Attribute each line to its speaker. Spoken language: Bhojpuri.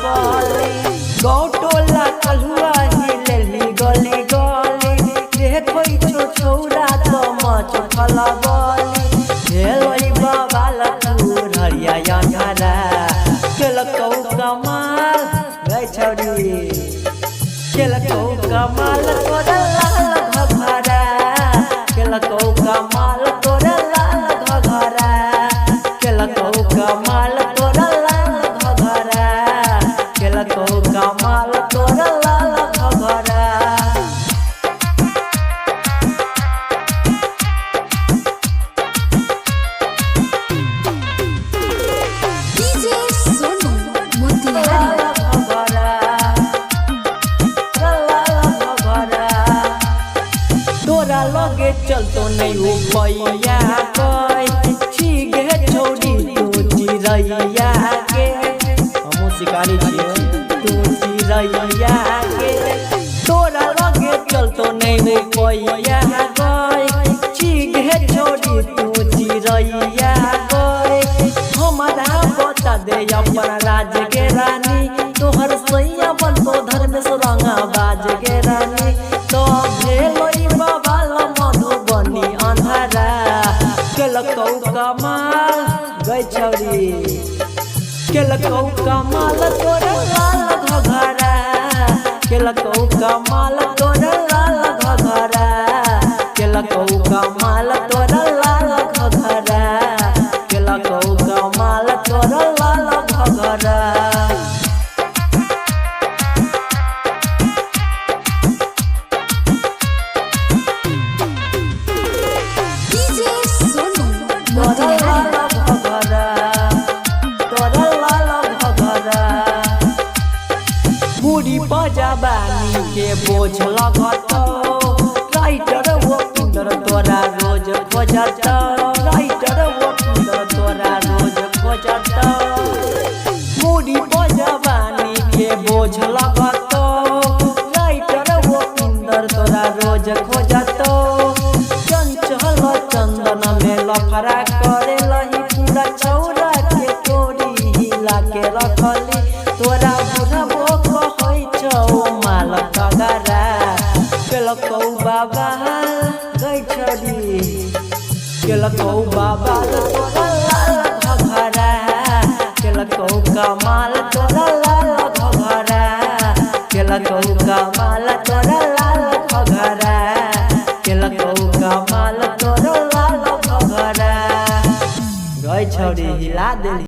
Speaker 1: बोले गौटोला कलुआ हिलेली गली गली देखो छो छौरा तो मच फला बोले हेलोई बाबा लटूर हरिया यारा केलकौ कमाल गई छौरी केलकौ कमाल तोरा लाल घघरा केलकौ कमाल तोरा लाल घघरा केलकौ कमाल तोरा लाल घघरा केलकौ कमाल तोरा लाल घघरा तोरा लगे चलतो नहीं हो पैया छिगे छोड़ी तू चिरैया के हम शिकारी छिए तू चिरैया के तोरा लगे चलतो नहीं हो पैया छिगे छोड़ी तू चिरैया हमारा बता दे अपन राज के रानी तोहर सैया बन तो धर्म से रंगा बाज के रानी तो भेलोई बाबा मधुबनी अंधारा केलकौ कमाल गई छौरी केलकौ कमाल तोरा लाल घघरा केलकौ कमाल तोरा लाल घघरा केलकौ कमाल तोरा लाल घघरा केलकौ कमाल तोरा लाल घघरा मुड़ी बजाबानी के बोझ लगत राइटर वो किंदर तोरा रोज खोजत राइटर वो किंदर तोरा रोज खोजत मुड़ी बजाबानी के बोझ लगत राइटर वो किंदर तोरा रोज खोजत चंचल चंदन में लफड़ा करे लही पूरा छौरा के तोरी हिला के रखली तोरा बुढ़बो कहै छौ माल कगरा केलकौ बाबा गई छौरी केलकौ बाबा तोरा लाल घघरा केलकौ कमाल तोरा लाल घघरा केलकौ कमाल तोरा लाल घघरा केलकौ कमाल तोरा लाल घघरा गई छौरी हिला देली।